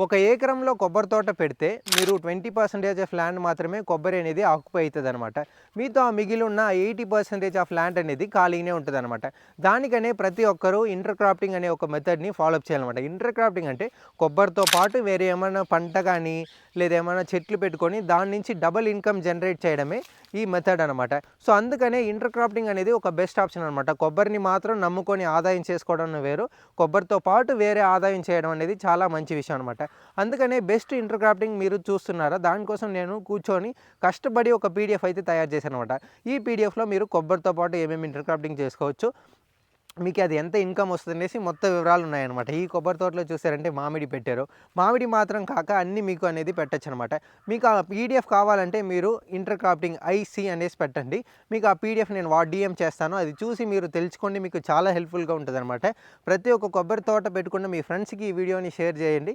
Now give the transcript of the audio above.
ఒక ఎకరంలో కొబ్బరి తోట పెడితే మీరు 20% ఆఫ్ ల్యాండ్ మాత్రమే కొబ్బరి అనేది ఆక్యుపై అవుతుందన్నమాట. మీతో ఆ మిగిలి ఉన్న 80% ఆఫ్ ల్యాండ్ అనేది ఖాళీనే ఉంటుందన్నమాట. దానికనే ప్రతి ఒక్కరూ ఇంటర్ క్రాఫ్టింగ్ అనే ఒక మెథడ్ని ఫాలో అప్ చేయాలన్నమాట. ఇంటర్ క్రాఫ్టింగ్ అంటే కొబ్బరితో పాటు వేరే ఏమైనా పంట కానీ లేదా ఏమైనా చెట్లు పెట్టుకొని దాని నుంచి డబుల్ ఇన్కమ్ జనరేట్ చేయడమే ఈ మెథడ్ అనమాట. సో అందుకనే ఇంటర్ క్రాఫ్టింగ్ అనేది ఒక బెస్ట్ ఆప్షన్ అనమాట. కొబ్బరిని మాత్రం నమ్ముకొని ఆదాయం చేసుకోవడం వేరు, కొబ్బరితో పాటు వేరే ఆదాయం చేయడం అనేది చాలా మంచి విషయం అనమాట. అందుకనే బెస్ట్ ఇంటర్ క్రాఫ్టింగ్ మీరు చూస్తున్నారా, దానికోసం నేను కూర్చొని కష్టపడి ఒక పీడిఎఫ్ అయితే తయారు చేశాను అనమాట. ఈ పీడిఎఫ్లో మీరు కొబ్బరితో పాటు ఏమేమి ఇంటర్ క్రాఫ్టింగ్ చేసుకోవచ్చు, మీకు అది ఎంత ఇన్కమ్ వస్తుందనేసి మొత్తం వివరాలు ఉన్నాయన్నమాట. ఈ కొబ్బరి తోటలో చూసారంటే మామిడి పెట్టారు, మామిడి మాత్రం కాక అన్నీ మీకు అనేది పెట్టచ్చు అనమాట. మీకు ఆ పీడిఎఫ్ కావాలంటే మీరు ఇంటర్ క్రాఫ్టింగ్ ఐసి అనేసి పెట్టండి, మీకు ఆ పీడిఎఫ్ నేను డిఎం చేస్తాను. అది చూసి మీరు తెలుసుకోండి, మీకు చాలా హెల్ప్ఫుల్గా ఉంటుంది అనమాట. ప్రతి ఒక్క కొబ్బరి తోట పెట్టుకున్న మీ ఫ్రెండ్స్కి ఈ వీడియోని షేర్ చేయండి.